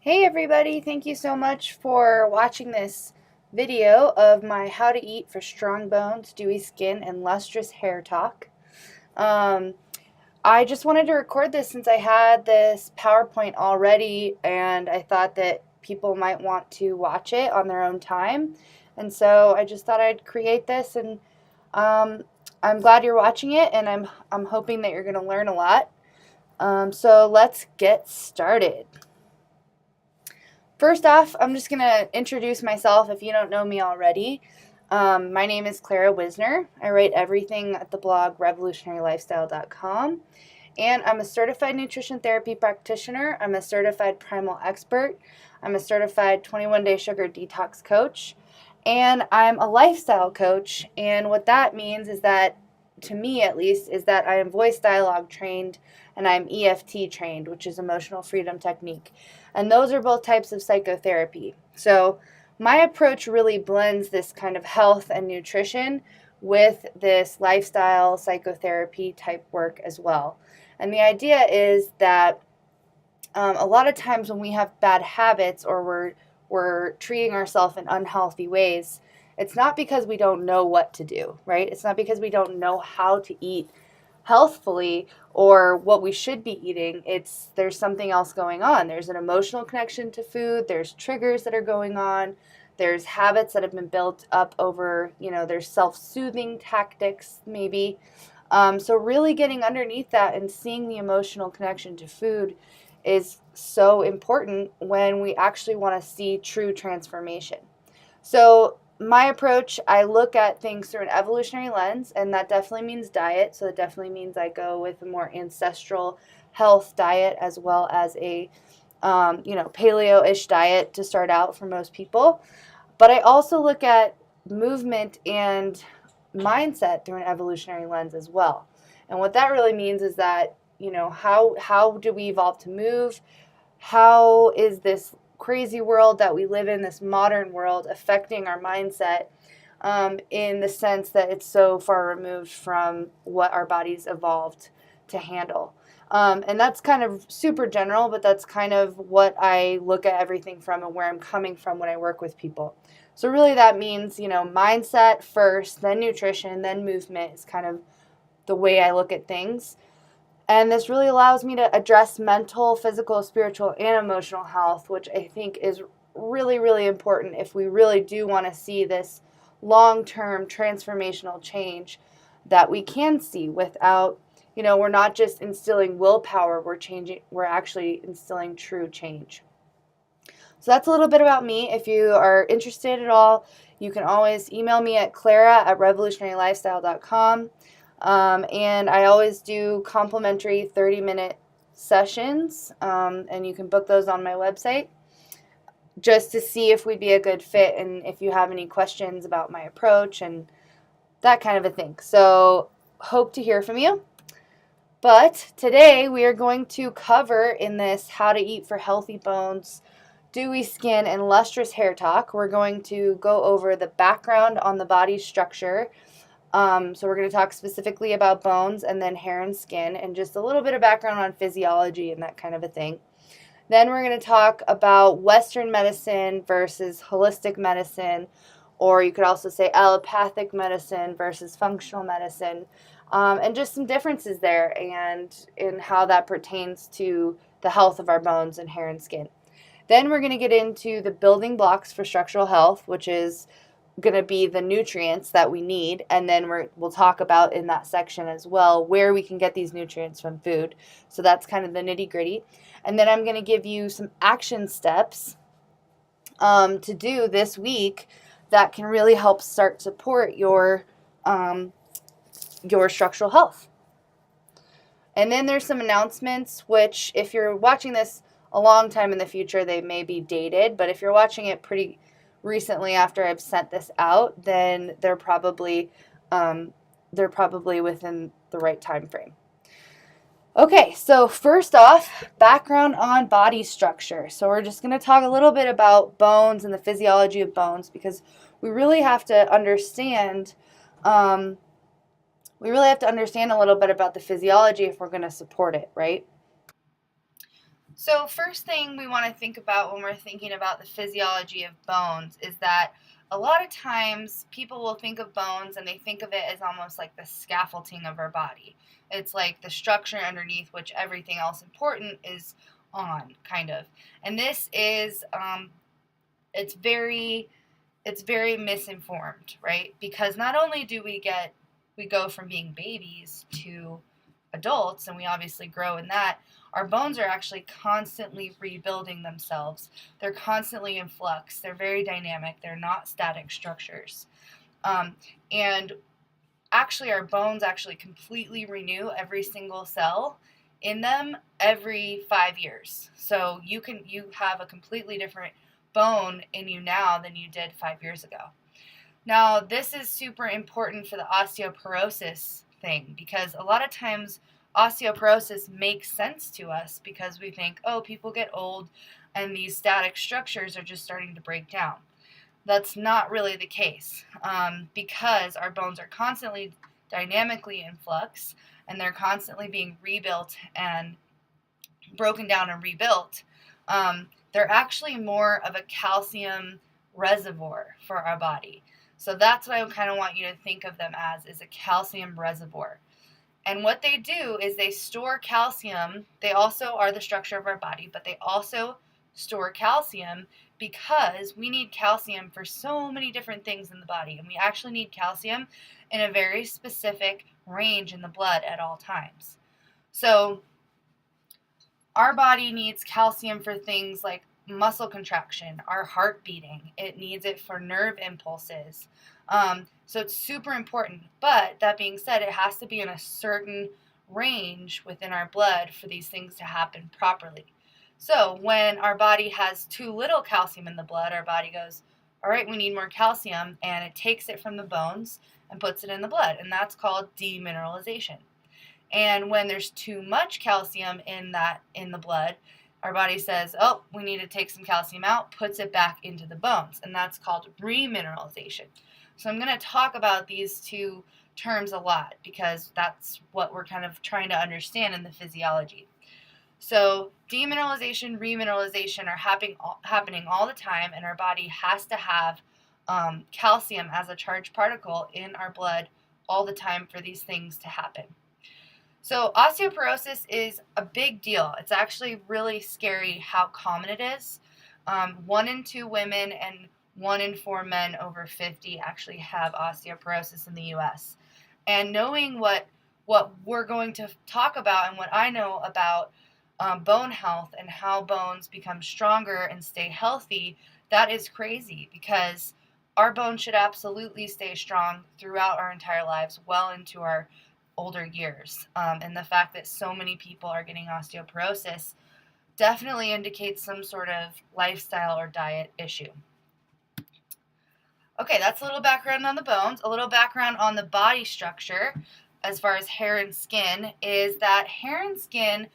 Hey everybody, thank you so much for watching this video of my how to eat for strong bones, dewy skin, and lustrous hair talk. Um, I just wanted to record this since I had this PowerPoint already and I thought that people might want to watch it on their own time. And so I just thought I'd create this and um, I'm glad you're watching it and I'm hoping that you're going to learn a lot. So let's get started. First off, I'm just going to introduce myself if you don't know me already. My name is Clara Wisner. I write everything at the blog revolutionarylifestyle.com. And I'm a certified nutrition therapy practitioner. I'm a certified primal expert. I'm a certified 21-day sugar detox coach. And I'm a lifestyle coach. And what that means is that, to me at least, is that I am voice dialogue trained and I'm EFT trained, which is emotional freedom technique. And those are both types of psychotherapy. So my approach really blends this kind of health and nutrition with this lifestyle psychotherapy type work as well. And the idea is that a lot of times when we have bad habits or we're treating ourselves in unhealthy ways, it's not because we don't know what to do, right? It's not because we don't know how to eat healthfully or what we should be eating. There's something else going on. There's an emotional connection to food. There's triggers that are going on. There's habits that have been built up over, there's self-soothing tactics maybe. So really getting underneath that and seeing the emotional connection to food is so important when we actually want to see true transformation. So my approach, I look at things through an evolutionary lens, and that definitely means diet. So it definitely means I go with a more ancestral health diet as well as a paleo-ish diet to start out for most people. But I also look at movement and mindset through an evolutionary lens as well. And what that really means is that, how do we evolve to move? How is this crazy world that we live in, this modern world, affecting our mindset in the sense that it's so far removed from what our bodies evolved to handle? And that's kind of super general, but that's kind of what I look at everything from and where I'm coming from when I work with people. So really that means, mindset first, then nutrition, then movement is kind of the way I look at things. And this really allows me to address mental, physical, spiritual, and emotional health, which I think is really, really important if we really do want to see this long-term transformational change that we can see without, we're not just instilling willpower, we're actually instilling true change. So that's a little bit about me. If you are interested at all, you can always email me at clara@revolutionarylifestyle.com. And I always do complimentary 30-minute sessions, and you can book those on my website just to see if we'd be a good fit and if you have any questions about my approach and that kind of a thing. So hope to hear from you. But today we are going to cover in this how to eat for healthy bones, dewy skin, and lustrous hair talk. We're going to go over the background on the body structure. So we're going to talk specifically about bones and then hair and skin and just a little bit of background on physiology and that kind of a thing. Then we're going to talk about Western medicine versus holistic medicine, or you could also say allopathic medicine versus functional medicine, and just some differences there and in how that pertains to the health of our bones and hair and skin. Then we're going to get into the building blocks for structural health, which is going to be the nutrients that we need, and then we'll talk about in that section as well where we can get these nutrients from food. So that's kind of the nitty-gritty. And then I'm going to give you some action steps to do this week that can really help support your structural health. And then there's some announcements, which if you're watching this a long time in the future, they may be dated, but if you're watching it pretty recently after I've sent this out, then they're probably within the right time frame. Okay, so first off, background on body structure. So we're just going to talk a little bit about bones and the physiology of bones because we really have to understand a little bit about the physiology if we're going to support it, right? So first thing we want to think about when we're thinking about the physiology of bones is that a lot of times people will think of bones and they think of it as almost like the scaffolding of our body. It's like the structure underneath which everything else important is on, kind of. And this is, it's very misinformed, right? Because not only do we go from being babies to adults, and we obviously grow in that, our bones are actually constantly rebuilding themselves. They're constantly in flux. They're very dynamic. They're not static structures. And actually, our bones actually completely renew every single cell in them every 5 years. So you have a completely different bone in you now than you did 5 years ago. Now, this is super important for the osteoporosis thing because a lot of times osteoporosis makes sense to us because we think, oh, people get old and these static structures are just starting to break down. That's not really the case because our bones are constantly dynamically in flux and they're constantly being rebuilt and broken down and rebuilt. They're actually more of a calcium reservoir for our body. So that's what I kind of want you to think of them as, is a calcium reservoir. And what they do is they store calcium. They also are the structure of our body, but they also store calcium because we need calcium for so many different things in the body. And we actually need calcium in a very specific range in the blood at all times. So our body needs calcium for things like muscle contraction, our heart beating. It needs it for nerve impulses. So it's super important. But that being said, it has to be in a certain range within our blood for these things to happen properly. So when our body has too little calcium in the blood, our body goes, all right, we need more calcium, and it takes it from the bones and puts it in the blood, and that's called demineralization. And when there's too much calcium in the blood, our body says, oh, we need to take some calcium out, puts it back into the bones, and that's called remineralization. So I'm going to talk about these two terms a lot because that's what we're kind of trying to understand in the physiology. So demineralization, remineralization are happening all the time, and our body has to have calcium as a charged particle in our blood all the time for these things to happen. So osteoporosis is a big deal. It's actually really scary how common it is. 1 in 2 women and 1 in 4 men over 50 actually have osteoporosis in the U.S. And knowing what we're going to talk about and what I know about bone health and how bones become stronger and stay healthy, that is crazy because our bones should absolutely stay strong throughout our entire lives, well into our older years. And the fact that so many people are getting osteoporosis definitely indicates some sort of lifestyle or diet issue. Okay, that's a little background on the bones. A little background on the body structure as far as hair and skin is that hair and skin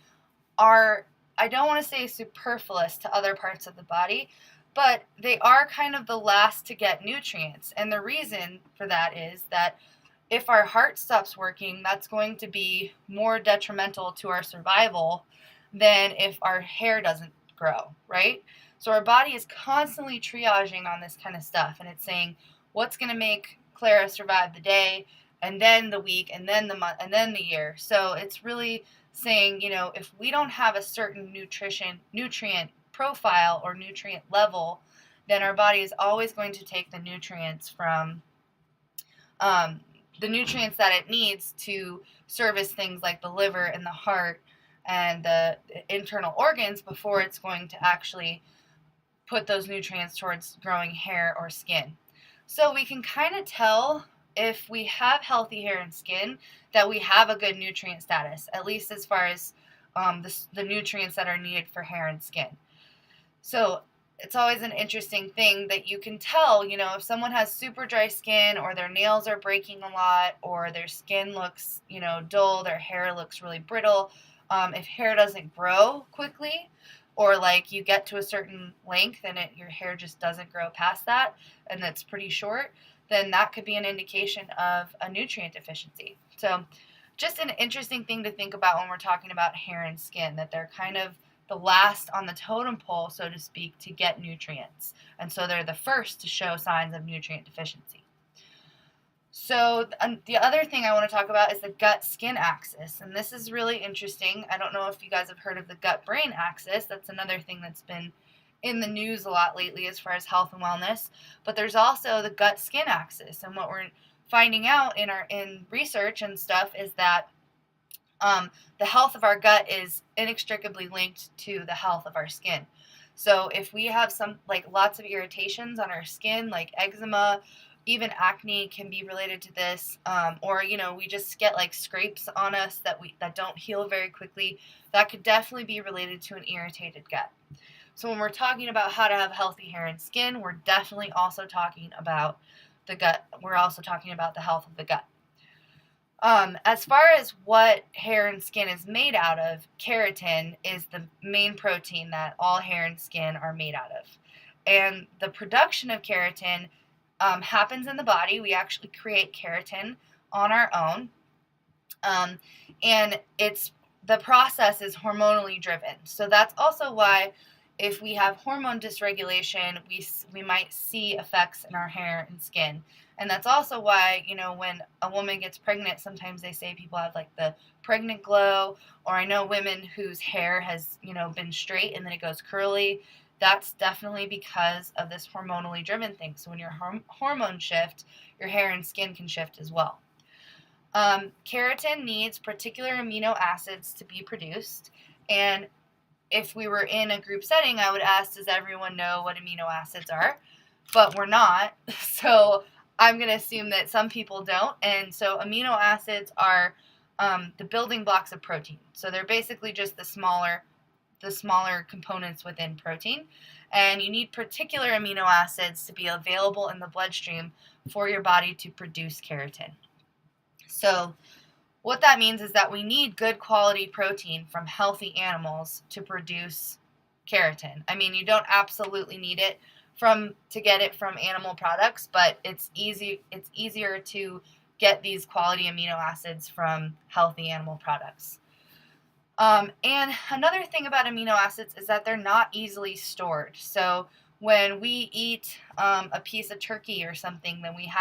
are, I don't want to say superfluous to other parts of the body, but they are kind of the last to get nutrients. And the reason for that is that if our heart stops working, that's going to be more detrimental to our survival than if our hair doesn't grow, right? So our body is constantly triaging on this kind of stuff, and it's saying, what's going to make Clara survive the day, and then the week, and then the month, and then the year. So it's really saying, if we don't have a certain nutrient profile or nutrient level, then our body is always going to take the nutrients from the nutrients that it needs to service things like the liver and the heart and the internal organs before it's going to actually put those nutrients towards growing hair or skin. So we can kind of tell if we have healthy hair and skin that we have a good nutrient status, at least as far as the nutrients that are needed for hair and skin. So it's always an interesting thing that you can tell, if someone has super dry skin or their nails are breaking a lot or their skin looks, dull, their hair looks really brittle. If hair doesn't grow quickly or like you get to a certain length and your hair just doesn't grow past that and it's pretty short, then that could be an indication of a nutrient deficiency. So just an interesting thing to think about when we're talking about hair and skin, that they're kind of the last on the totem pole, so to speak, to get nutrients. And so they're the first to show signs of nutrient deficiency. So the other thing I want to talk about is the gut-skin axis. And this is really interesting. I don't know if you guys have heard of the gut-brain axis. That's another thing that's been in the news a lot lately as far as health and wellness. But there's also the gut-skin axis. And what we're finding out in research and stuff is that the health of our gut is inextricably linked to the health of our skin. So if we have lots of irritations on our skin, like eczema, even acne can be related to this, or we just get like scrapes on us that don't heal very quickly. That could definitely be related to an irritated gut. So when we're talking about how to have healthy hair and skin, we're definitely also talking about the gut. We're also talking about the health of the gut. As far as what hair and skin is made out of, keratin is the main protein that all hair and skin are made out of. And the production of keratin happens in the body. We actually create keratin on our own. And the process is hormonally driven. So that's also why if we have hormone dysregulation, we might see effects in our hair and skin. And that's also why, when a woman gets pregnant, sometimes they say people have like the pregnant glow, or I know women whose hair has, been straight and then it goes curly. That's definitely because of this hormonally driven thing. So when your hormones shift, your hair and skin can shift as well. Keratin needs particular amino acids to be produced. And if we were in a group setting, I would ask, does everyone know what amino acids are? But we're not. So I'm going to assume that some people don't. And so amino acids are the building blocks of protein. So they're basically just the smaller components within protein, and you need particular amino acids to be available in the bloodstream for your body to produce keratin. So what that means is that we need good quality protein from healthy animals to produce keratin. I mean, you don't absolutely need it to get it from animal products, but it's easier to get these quality amino acids from healthy animal products. And another thing about amino acids is that they're not easily stored. So when we eat a piece of turkey or something, then we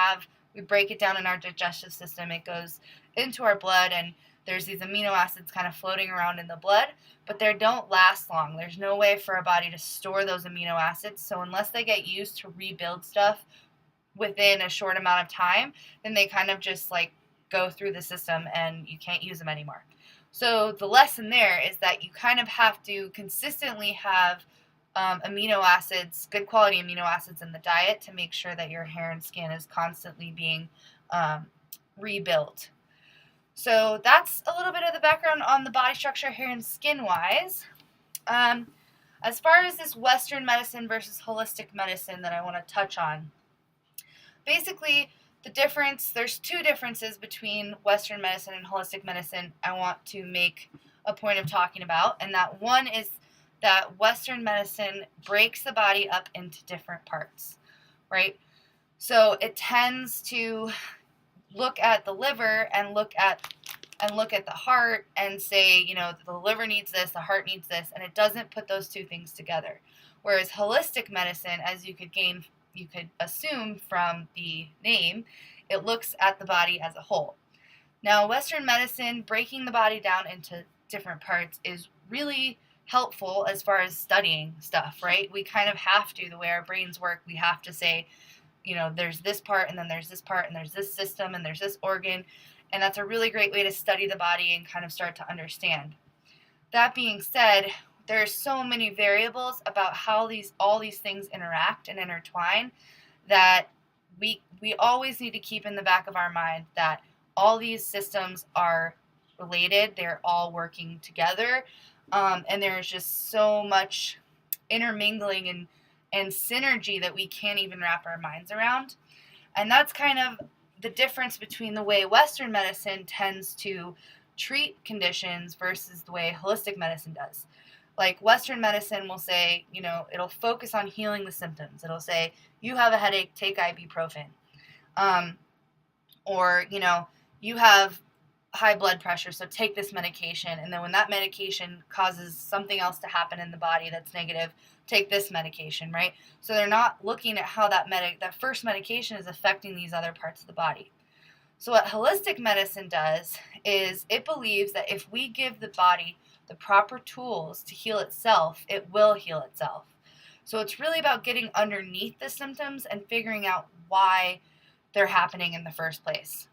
break it down in our digestive system. It goes into our blood, and there's these amino acids kind of floating around in the blood, but they don't last long. There's no way for our body to store those amino acids. So unless they get used to rebuild stuff within a short amount of time, then they kind of just like go through the system and you can't use them anymore. So the lesson there is that you kind of have to consistently have amino acids, good quality amino acids in the diet to make sure that your hair and skin is constantly being rebuilt. So that's a little bit of the background on the body structure, hair and skin wise. As far as this Western medicine versus holistic medicine that I want to touch on, basically there's two differences between Western medicine and holistic medicine I want to make a point of talking about. And that one is that Western medicine breaks the body up into different parts, right? So it tends to look at the liver and look at the heart and say, the liver needs this, the heart needs this, and it doesn't put those two things together. Whereas holistic medicine, as you could assume from the name, it looks at the body as a whole. Now, Western medicine, breaking the body down into different parts is really helpful as far as studying stuff, right? We kind of have to, the way our brains work, we have to say, there's this part, and then there's this part, and there's this system, and there's this organ, and that's a really great way to study the body and kind of start to understand. That being said, there's so many variables about how all these things interact and intertwine that we always need to keep in the back of our mind that all these systems are related. They're all working together, and there's just so much intermingling and synergy that we can't even wrap our minds around. And that's kind of the difference between the way Western medicine tends to treat conditions versus the way holistic medicine does. Like Western medicine will say, it'll focus on healing the symptoms. It'll say, you have a headache, take ibuprofen. Or, you have high blood pressure, so take this medication. And then when that medication causes something else to happen in the body that's negative, take this medication, right? So they're not looking at how that first medication is affecting these other parts of the body. So what holistic medicine does is it believes that if we give the body the proper tools to heal itself, it will heal itself. So it's really about getting underneath the symptoms and figuring out why they're happening in the first place.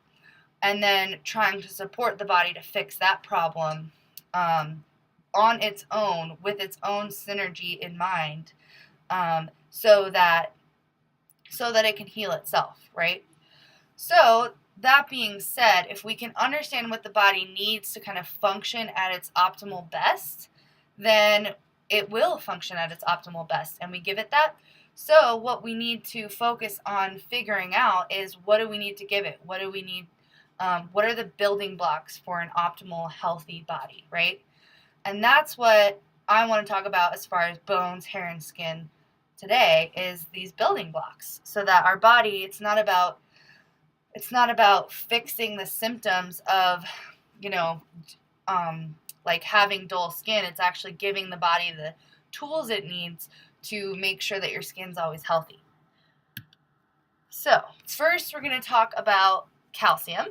And then trying to support the body to fix that problem on its own, with its own synergy in mind, so that it can heal itself, right? So that being said, if we can understand what the body needs to kind of function at its optimal best, then it will function at its optimal best, and we give it that. So what we need to focus on figuring out is, what do we need to give it? What do we need? What are the building blocks for an optimal, healthy body, right? And that's what I want to talk about as far as bones, hair, and skin today, is these building blocks, so that our body, it's not about fixing the symptoms of, like having dull skin. It's actually giving the body the tools it needs to make sure that your skin's always healthy. So first, we're going to talk about calcium.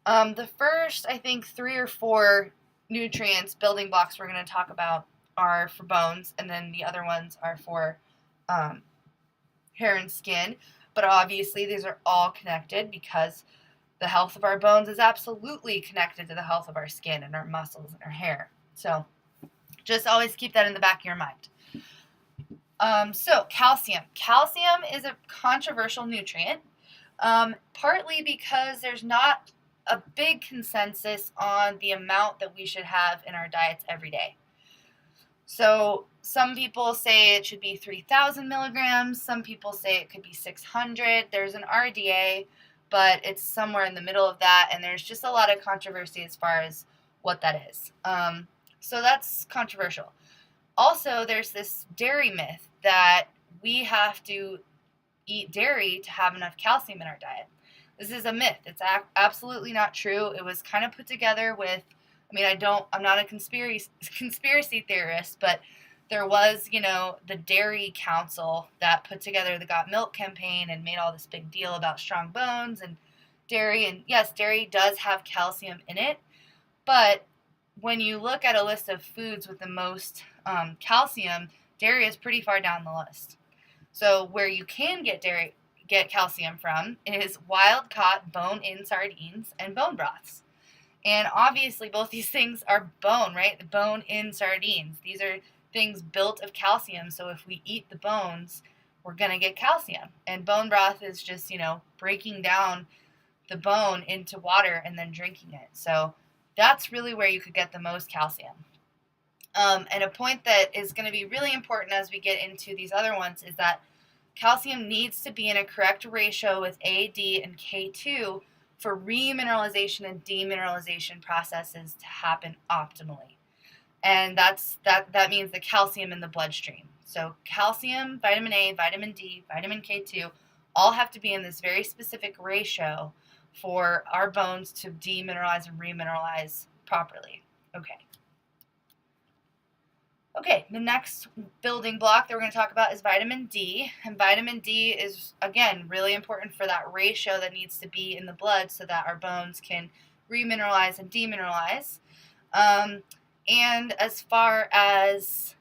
The first, I think, 3 or 4 nutrients, building blocks we're going to talk about are for bones, and then the other ones are for hair and skin. But obviously, these are all connected, because the health of our bones is absolutely connected to the health of our skin and our muscles and our hair. So just always keep that in the back of your mind. So calcium. Calcium is a controversial nutrient, partly because there's not a big consensus on the amount that we should have in our diets every day. So some people say it should be 3,000 milligrams. Some people say it could be 600. There's an RDA, but it's somewhere in the middle of that, and there's just a lot of controversy as far as what that is. So that's controversial. Also, there's this dairy myth that we have to eat dairy to have enough calcium in our diet. This is a myth. It's absolutely not true. It was kind of put together with, I'm not a conspiracy theorist, but there was, the Dairy Council that put together the Got Milk campaign and made all this big deal about strong bones and dairy. And yes, dairy does have calcium in it, but when you look at a list of foods with the most calcium, dairy is pretty far down the list. So where you can get calcium from is wild-caught bone-in sardines and bone broths. And obviously both these things are bone, right? The bone-in sardines. These are things built of calcium, so if we eat the bones, we're going to get calcium. And bone broth is just, breaking down the bone into water and then drinking it. So that's really where you could get the most calcium. And a point that is going to be really important as we get into these other ones is that calcium needs to be in a correct ratio with A, D, and K2 for remineralization and demineralization processes to happen optimally. And that means the calcium in the bloodstream. So calcium, vitamin A, vitamin D, vitamin K2 all have to be in this very specific ratio for our bones to demineralize and remineralize properly. Okay, the next building block that we're going to talk about is vitamin D. And vitamin D is, again, really important for that ratio that needs to be in the blood so that our bones can remineralize and demineralize. And as far as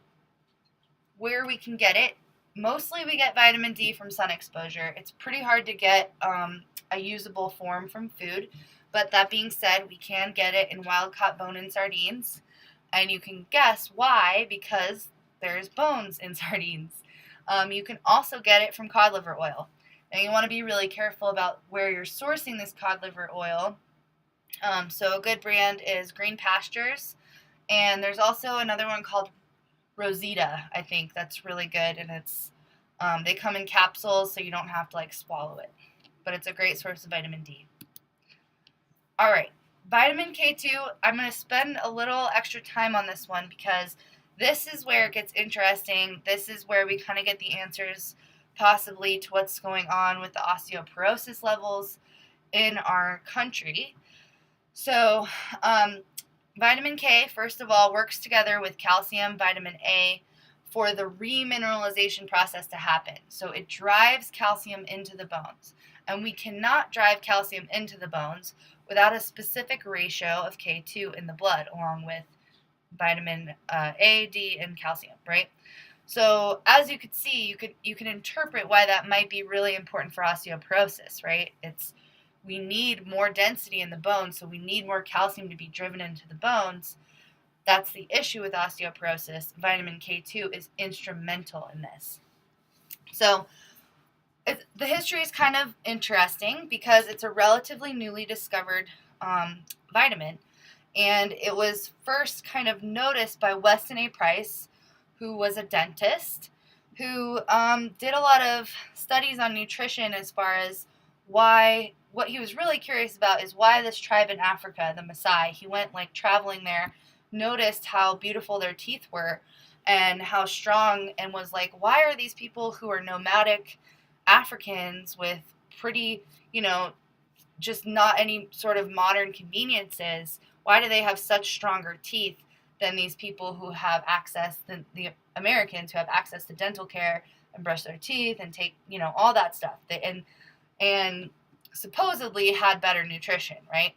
where we can get it, mostly we get vitamin D from sun exposure. It's pretty hard to get a usable form from food. But that being said, we can get it in wild-caught bone-in sardines. And you can guess why, because there's bones in sardines. You can also get it from cod liver oil. Now you want to be really careful about where you're sourcing this cod liver oil. So a good brand is Green Pastures. And there's also another one called Rosita, I think, that's really good. And it's they come in capsules, so you don't have to swallow it. But it's a great source of vitamin D. All right. Vitamin K2, I'm going to spend a little extra time on this one because this is where it gets interesting. This is where we kind of get the answers possibly to what's going on with the osteoporosis levels in our country. So, vitamin K, first of all, works together with calcium, vitamin A, for the remineralization process to happen. So it drives calcium into the bones. And we cannot drive calcium into the bones without a specific ratio of K2 in the blood, along with vitamin A, D, and calcium, right? So as you could see, you can interpret why that might be really important for osteoporosis, right? We need more density in the bones, so we need more calcium to be driven into the bones. That's the issue with osteoporosis. Vitamin K2 is instrumental in this. So the history is kind of interesting because it's a relatively newly discovered vitamin, and it was first kind of noticed by Weston A. Price, who was a dentist, who did a lot of studies on nutrition as far as what he was really curious about is why this tribe in Africa, the Maasai, he went like traveling there, noticed how beautiful their teeth were and how strong, and was like, why are these people who are nomadic Africans with pretty, just not any sort of modern conveniences, why do they have such stronger teeth than these people who have access, the Americans who have access to dental care and brush their teeth and take, all that stuff. And supposedly had better nutrition, right?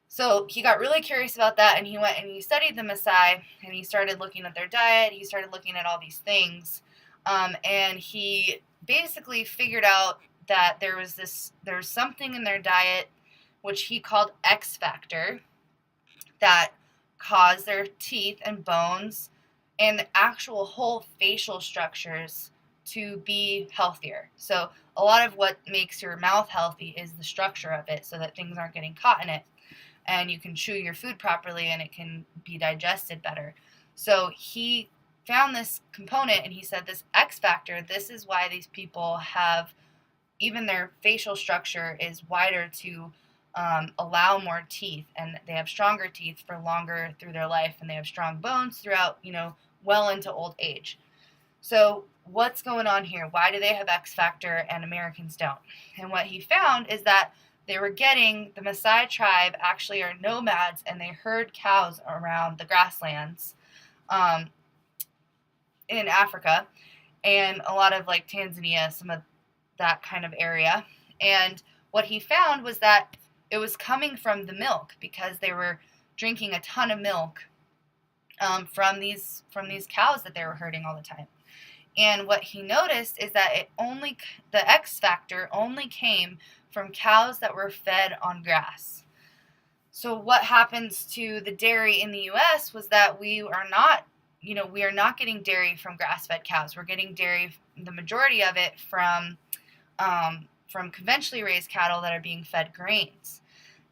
So he got really curious about that, and he went and he studied the Maasai, and he started looking at their diet. He started looking at all these things, and he basically figured out that there's something in their diet which he called X factor that caused their teeth and bones and the actual whole facial structures to be healthier. So a lot of what makes your mouth healthy is the structure of it, so that things aren't getting caught in it, and you can chew your food properly and it can be digested better. So he found this component, and he said this X factor, this is why these people have, even their facial structure is wider to allow more teeth, and they have stronger teeth for longer through their life, and they have strong bones throughout, well into old age. So what's going on here? Why do they have X factor and Americans don't? And what he found is that the Maasai tribe actually are nomads, and they herd cows around the grasslands in Africa, and a lot of like Tanzania, some of that kind of area. And what he found was that it was coming from the milk, because they were drinking a ton of milk from these cows that they were herding all the time. And what he noticed is that the X factor only came from cows that were fed on grass. So what happens to the dairy in the U.S. was that we are not getting dairy from grass-fed cows. We're getting dairy, the majority of it, from conventionally raised cattle that are being fed grains.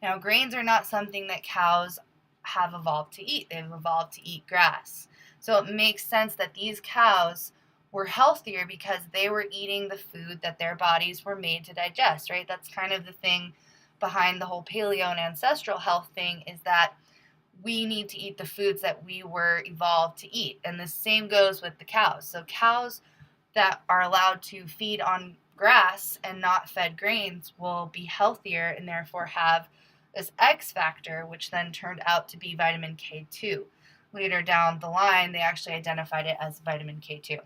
Now, grains are not something that cows have evolved to eat. They've evolved to eat grass. So it makes sense that these cows were healthier because they were eating the food that their bodies were made to digest, right? That's kind of the thing behind the whole paleo and ancestral health thing, is that we need to eat the foods that we were evolved to eat. And the same goes with the cows. So cows that are allowed to feed on grass and not fed grains will be healthier, and therefore have this X factor, which then turned out to be vitamin K2. Later down the line, they actually identified it as vitamin K2.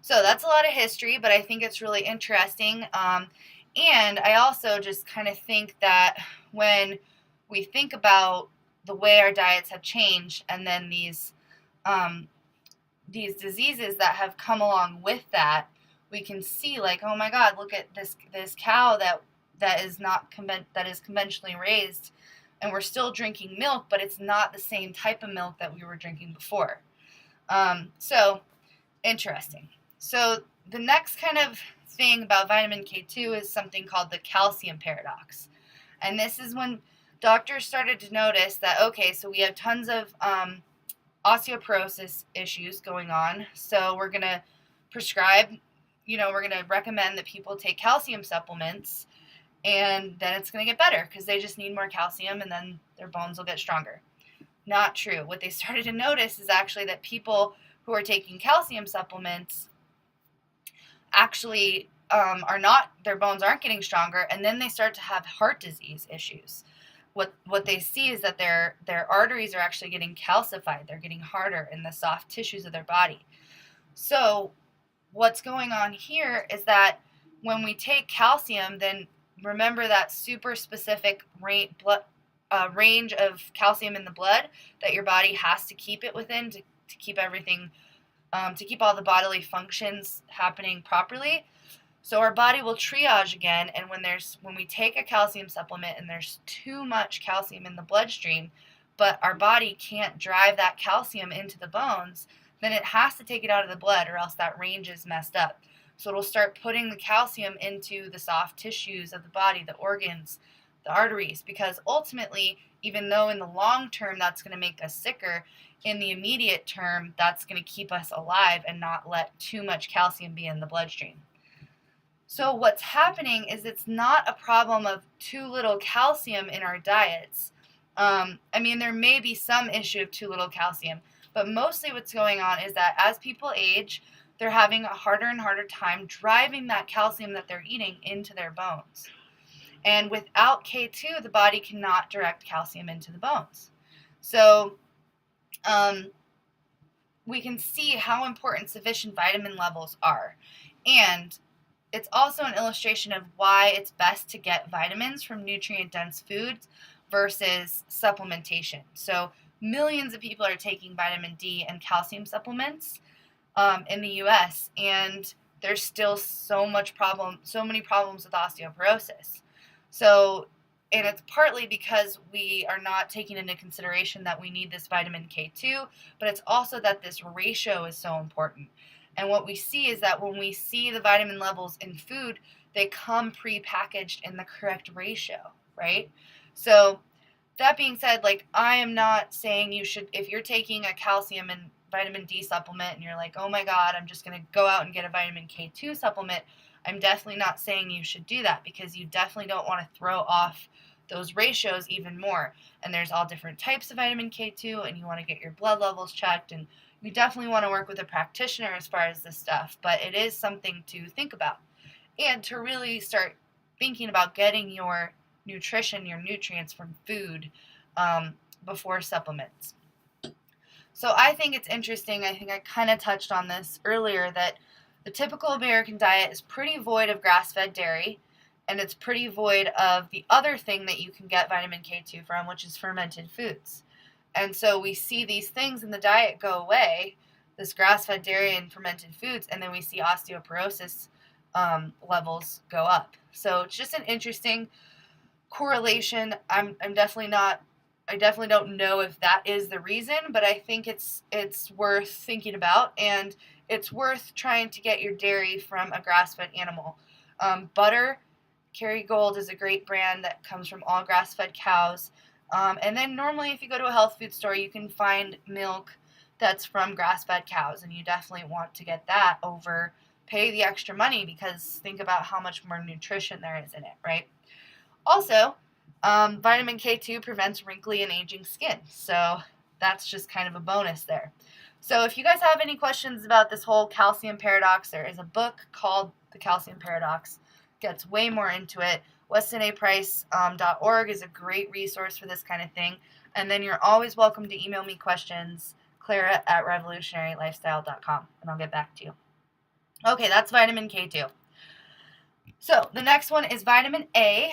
So that's a lot of history, but I think it's really interesting. And I also just kind of think that when we think about the way our diets have changed, and then these diseases that have come along with that, we can see like, oh my God, look at this cow that is conventionally raised, and we're still drinking milk, but it's not the same type of milk that we were drinking before. So interesting. So the next kind of thing about vitamin K2 is something called the calcium paradox. And this is when doctors started to notice that, okay, so we have tons of osteoporosis issues going on. So we're going to prescribe, we're going to recommend that people take calcium supplements, and then it's going to get better because they just need more calcium, and then their bones will get stronger. Not true. What they started to notice is actually that people who are taking calcium supplements actually their bones aren't getting stronger, and then they start to have heart disease issues. what they see is that their arteries are actually getting calcified. They're getting harder in the soft tissues of their body. So what's going on here is that when we take calcium, then remember that super specific range of calcium in the blood that your body has to keep it within to keep everything, to keep all the bodily functions happening properly. So our body will triage again, and when we take a calcium supplement and there's too much calcium in the bloodstream, but our body can't drive that calcium into the bones, then it has to take it out of the blood, or else that range is messed up. So it'll start putting the calcium into the soft tissues of the body, the organs, the arteries, because ultimately, even though in the long term that's going to make us sicker, in the immediate term that's going to keep us alive and not let too much calcium be in the bloodstream. So what's happening is it's not a problem of too little calcium in our diets. There may be some issue of too little calcium, but mostly what's going on is that as people age, they're having a harder and harder time driving that calcium that they're eating into their bones. And without K2, the body cannot direct calcium into the bones. So we can see how important sufficient vitamin levels are. And it's also an illustration of why it's best to get vitamins from nutrient-dense foods versus supplementation. So millions of people are taking vitamin D and calcium supplements in the U.S., and there's still so many problems with osteoporosis. So, and it's partly because we are not taking into consideration that we need this vitamin K2, but it's also that this ratio is so important. And what we see is that when we see the vitamin levels in food, they come pre-packaged in the correct ratio, right? So that being said, I am not saying you should, if you're taking a calcium and vitamin D supplement and you're like, oh my God, I'm just going to go out and get a vitamin K2 supplement, I'm definitely not saying you should do that, because you definitely don't want to throw off those ratios even more. And there's all different types of vitamin K2, and you want to get your blood levels checked, and you definitely want to work with a practitioner as far as this stuff, but it is something to think about and to really start thinking about getting your nutrition, your nutrients from food before supplements. So I think it's interesting, I think I kind of touched on this earlier, that the typical American diet is pretty void of grass-fed dairy, and it's pretty void of the other thing that you can get vitamin K2 from, which is fermented foods. And so we see these things in the diet go away, this grass-fed dairy and fermented foods, and then we see osteoporosis levels go up. So it's just an interesting correlation. I definitely don't know if that is the reason, but I think it's worth thinking about, and it's worth trying to get your dairy from a grass-fed animal. Butter, Kerrygold is a great brand that comes from all grass-fed cows. And then normally if you go to a health food store, you can find milk that's from grass-fed cows, and you definitely want to get that over pay the extra money, because think about how much more nutrition there is in it, right? Also, vitamin K2 prevents wrinkly and aging skin, so that's just kind of a bonus there. So if you guys have any questions about this whole calcium paradox, there is a book called The Calcium Paradox. Gets way more into it. WestonAprice.org is a great resource for this kind of thing. And then you're always welcome to email me questions, Clara@revolutionarylifestyle.com, and I'll get back to you. Okay, that's vitamin K2. So the next one is vitamin A.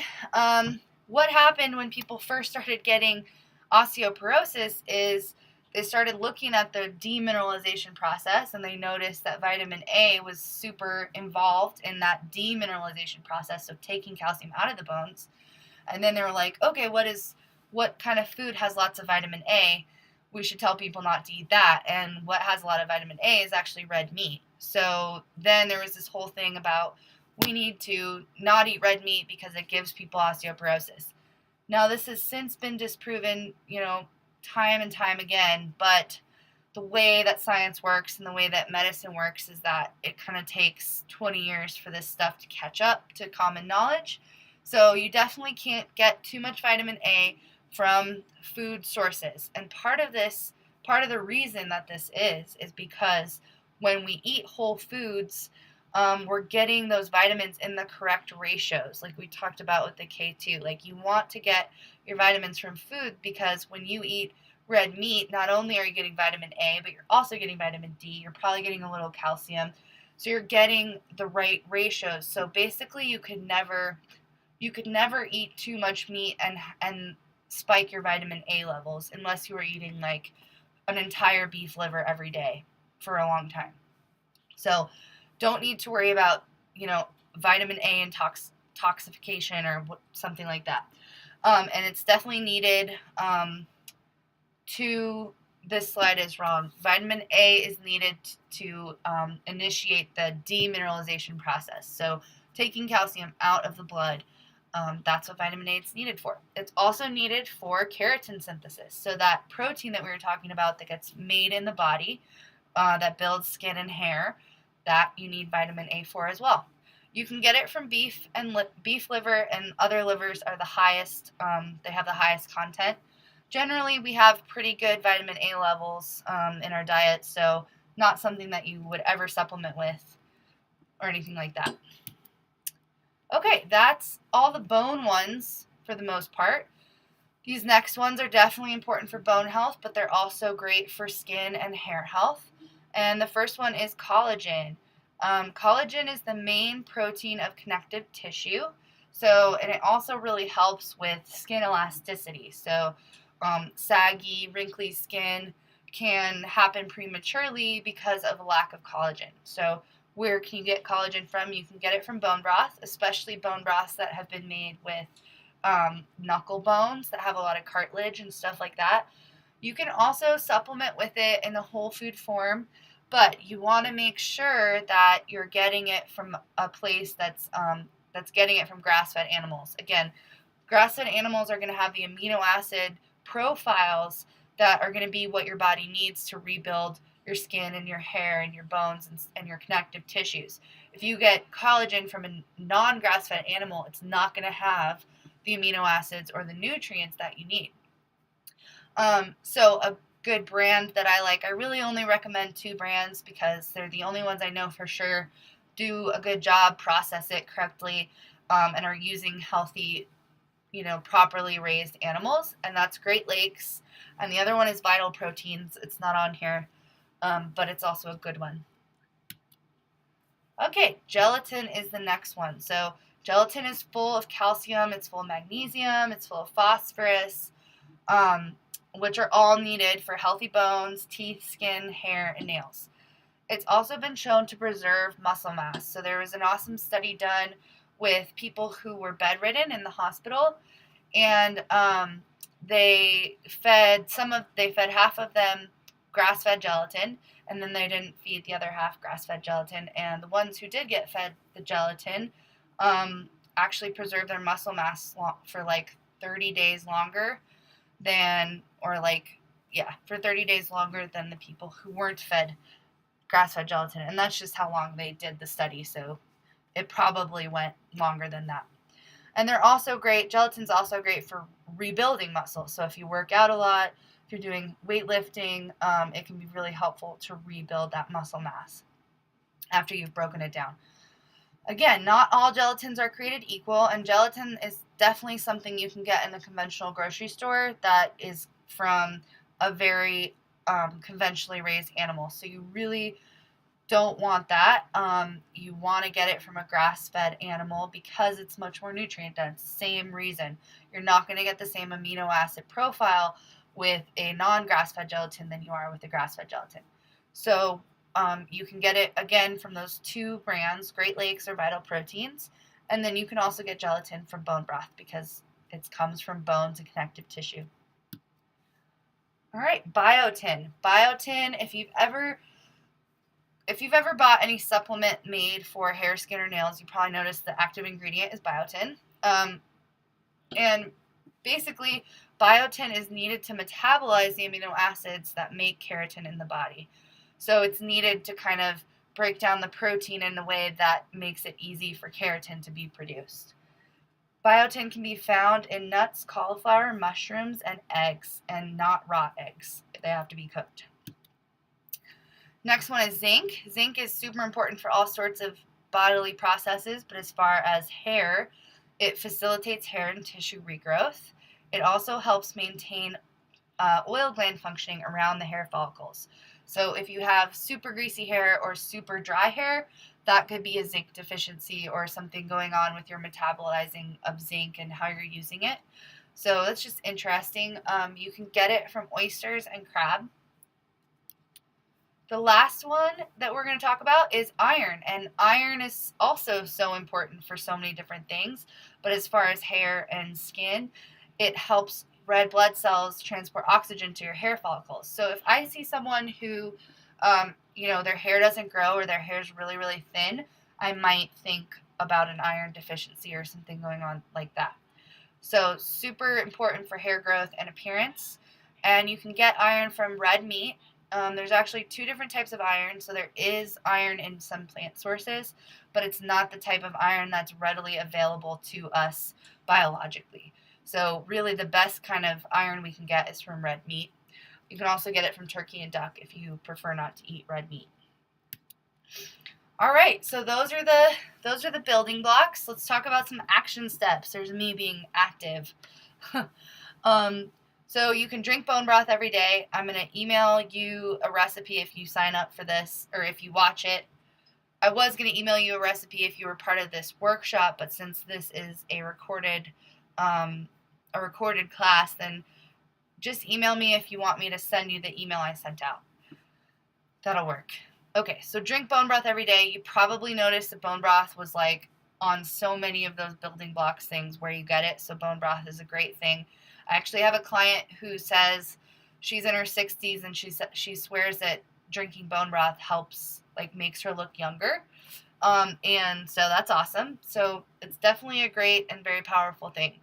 What happened when people first started getting osteoporosis is they started looking at the demineralization process, and they noticed that vitamin A was super involved in that demineralization process of taking calcium out of the bones. And then they were like, okay, what kind of food has lots of vitamin A? We should tell people not to eat that. And what has a lot of vitamin A is actually red meat. So then there was this whole thing about we need to not eat red meat because it gives people osteoporosis. Now, this has since been disproven, time and time again, but the way that science works and the way that medicine works is that it kind of takes 20 years for this stuff to catch up to common knowledge. So you definitely can't get too much vitamin A from food sources. And part of the reason that this is because when we eat whole foods, we're getting those vitamins in the correct ratios, like we talked about with the K2. Like, you want to get your vitamins from food, because when you eat red meat, not only are you getting vitamin A, but you're also getting vitamin D. You're probably getting a little calcium. So you're getting the right ratios. So basically you could never eat too much meat and spike your vitamin A levels, unless you were eating like an entire beef liver every day for a long time. So don't need to worry about, vitamin A and toxification or something like that. And it's definitely needed this slide is wrong. Vitamin A is needed to initiate the demineralization process. So taking calcium out of the blood, that's what vitamin A is needed for. It's also needed for keratin synthesis. So that protein that we were talking about that gets made in the body, that builds skin and hair, that you need vitamin A for as well. You can get it from beef, and beef liver and other livers are the highest. They have the highest content. Generally, we have pretty good vitamin A levels in our diet, so not something that you would ever supplement with or anything like that. Okay, that's all the bone ones for the most part. These next ones are definitely important for bone health, but they're also great for skin and hair health. And the first one is collagen. Collagen is the main protein of connective tissue. And it also really helps with skin elasticity. So saggy, wrinkly skin can happen prematurely because of a lack of collagen. So where can you get collagen from? You can get it from bone broth, especially bone broths that have been made with knuckle bones that have a lot of cartilage and stuff like that. You can also supplement with it in a whole food form, but you want to make sure that you're getting it from a place that's getting it from grass-fed animals. Again, grass-fed animals are going to have the amino acid profiles that are going to be what your body needs to rebuild your skin and your hair and your bones and your connective tissues. If you get collagen from a non-grass-fed animal, it's not going to have the amino acids or the nutrients that you need. So a good brand that I like, I really only recommend 2 brands because they're the only ones I know for sure do a good job, process it correctly, and are using healthy, properly raised animals, and that's Great Lakes, and the other one is Vital Proteins. It's not on here, but it's also a good one. Okay, gelatin is the next one. So gelatin is full of calcium, it's full of magnesium, it's full of phosphorus, which are all needed for healthy bones, teeth, skin, hair, and nails. It's also been shown to preserve muscle mass. So there was an awesome study done with people who were bedridden in the hospital, and they fed half of them grass-fed gelatin, and then they didn't feed the other half grass-fed gelatin. And the ones who did get fed the gelatin actually preserved their muscle mass for like 30 days longer than, for 30 days longer than the people who weren't fed grass-fed gelatin. And that's just how long they did the study, so it probably went longer than that. And they're also great. Gelatin's also great for rebuilding muscle. So if you work out a lot, if you're doing weightlifting, it can be really helpful to rebuild that muscle mass after you've broken it down. Again, not all gelatins are created equal, and gelatin is definitely something you can get in the conventional grocery store that is from a very conventionally raised animal. So you really don't want that. You want to get it from a grass-fed animal because it's much more nutrient-dense. Same reason. You're not going to get the same amino acid profile with a non-grass-fed gelatin than you are with a grass-fed gelatin. So you can get it, again, from those 2 brands, Great Lakes or Vital Proteins. And then you can also get gelatin from bone broth because it comes from bones and connective tissue. All right, biotin. Biotin, if you've ever bought any supplement made for hair, skin, or nails, you probably noticed the active ingredient is biotin. And basically, biotin is needed to metabolize the amino acids that make keratin in the body. So it's needed to kind of break down the protein in a way that makes it easy for keratin to be produced. Biotin can be found in nuts, cauliflower, mushrooms, and eggs, and not raw eggs. They have to be cooked. Next one is zinc. Zinc is super important for all sorts of bodily processes, but as far as hair, it facilitates hair and tissue regrowth. It also helps maintain oil gland functioning around the hair follicles. So if you have super greasy hair or super dry hair, that could be a zinc deficiency or something going on with your metabolizing of zinc and how you're using it. So that's just interesting. You can get it from oysters and crab. The last one that we're going to talk about is iron. And iron is also so important for so many different things. But as far as hair and skin, it helps red blood cells transport oxygen to your hair follicles. So if I see someone who, their hair doesn't grow or their hair is really, really thin, I might think about an iron deficiency or something going on like that. So super important for hair growth and appearance. And you can get iron from red meat. There's actually 2 different types of iron. So there is iron in some plant sources, but it's not the type of iron that's readily available to us biologically. So really the best kind of iron we can get is from red meat. You can also get it from turkey and duck if you prefer not to eat red meat. All right, so those are the building blocks. Let's talk about some action steps. There's me being active. So you can drink bone broth every day. I'm going to email you a recipe if you sign up for this or if you watch it. I was going to email you a recipe if you were part of this workshop, but since this is a recorded class, then just email me if you want me to send you the email I sent out. That'll work. Okay, so drink bone broth every day. You probably noticed that bone broth was like on so many of those building blocks things where you get it, so bone broth is a great thing. I actually have a client who says she's in her 60s and she swears that drinking bone broth helps, like makes her look younger. And so that's awesome. So it's definitely a great and very powerful thing.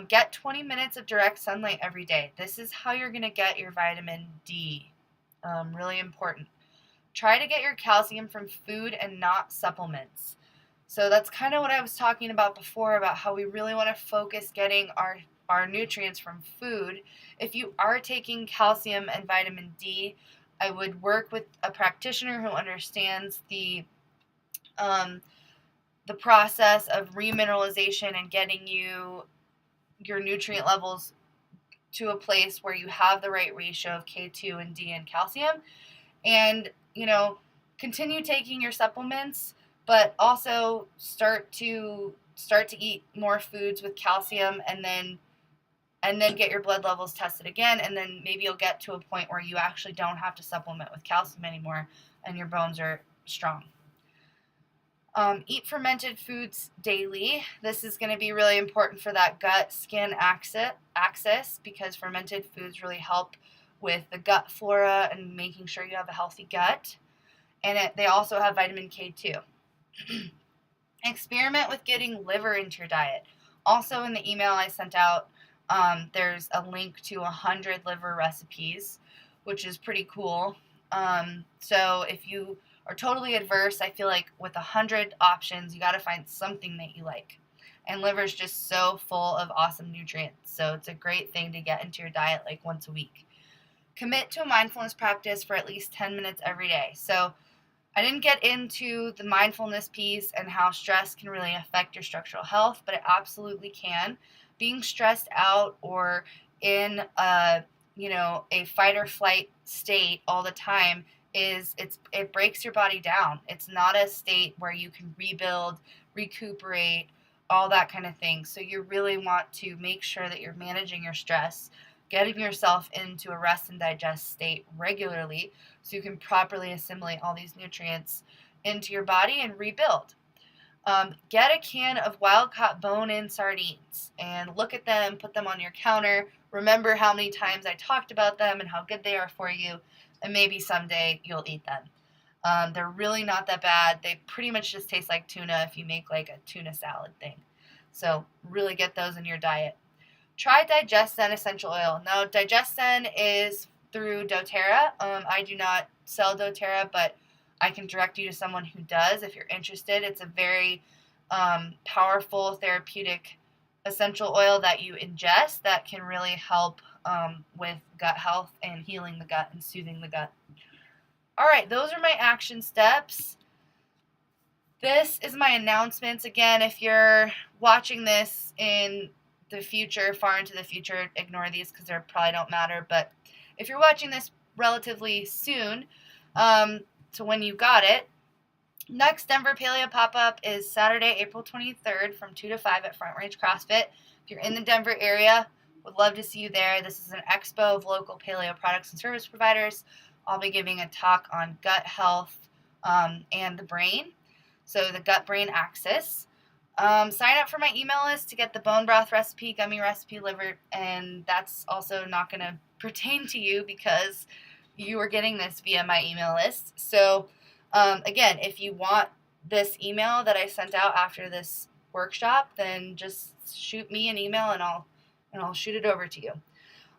Get 20 minutes of direct sunlight every day. This is how you're going to get your vitamin D. Really important. Try to get your calcium from food and not supplements. So that's kind of what I was talking about before, about how we really want to focus getting our nutrients from food. If you are taking calcium and vitamin D, I would work with a practitioner who understands the process of remineralization and getting you your nutrient levels to a place where you have the right ratio of K2 and D and calcium. And, continue taking your supplements, but also start to eat more foods with calcium and then get your blood levels tested again, and then maybe you'll get to a point where you actually don't have to supplement with calcium anymore and your bones are strong. Eat fermented foods daily. This is going to be really important for that gut-skin axis because fermented foods really help with the gut flora and making sure you have a healthy gut. And they also have vitamin K2. Experiment with getting liver into your diet. Also in the email I sent out, there's a link to 100 liver recipes, which is pretty cool. So if you are totally adverse, I feel like with 100 options, you got to find something that you like. And liver is just so full of awesome nutrients. So it's a great thing to get into your diet like once a week. Commit to a mindfulness practice for at least 10 minutes every day. So I didn't get into the mindfulness piece and how stress can really affect your structural health, but it absolutely can. Being stressed out or in a fight or flight state all the time it breaks your body down. It's not a state where you can rebuild, recuperate, all that kind of thing. So you really want to make sure that you're managing your stress, getting yourself into a rest and digest state regularly so you can properly assimilate all these nutrients into your body and rebuild. Get a can of wild-caught bone-in sardines and look at them, put them on your counter. Remember how many times I talked about them and how good they are for you, and maybe someday you'll eat them. They're really not that bad. They pretty much just taste like tuna if you make like a tuna salad thing. So really get those in your diet. Try Digestin essential oil. Now, Digestin is through doTERRA. I do not sell doTERRA, but I can direct you to someone who does if you're interested. It's a very powerful therapeutic essential oil that you ingest that can really help with gut health and healing the gut and soothing the gut. All right, those are my action steps. This is my announcements. Again, if you're watching this in the future, far into the future, ignore these because they probably don't matter. But if you're watching this relatively soon, to when you got it, next Denver Paleo pop-up is Saturday, April 23rd from 2 to 5 at Front Range CrossFit. If you're in the Denver area, would love to see you there. This is an expo of local paleo products and service providers. I'll be giving a talk on gut health and the brain, so the gut-brain axis. Sign up for my email list to get the bone broth recipe, gummy recipe, liver, and that's also not going to pertain to you because you are getting this via my email list. So again, if you want this email that I sent out after this workshop, then just shoot me an email and I'll shoot it over to you.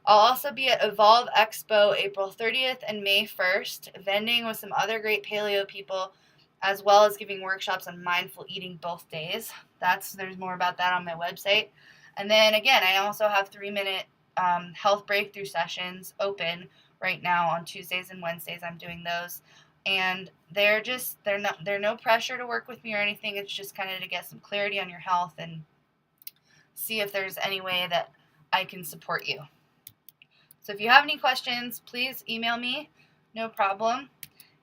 I'll also be at Evolve Expo April 30th and May 1st, vending with some other great paleo people, as well as giving workshops on mindful eating both days. There's more about that on my website. And then again, I also have 3-minute health breakthrough sessions open right now on Tuesdays and Wednesdays. I'm doing those. And they're no pressure to work with me or anything. It's just kind of to get some clarity on your health and see if there's any way that I can support you. So if you have any questions, please email me. No problem.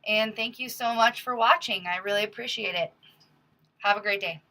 And thank you so much for watching. I really appreciate it. Have a great day.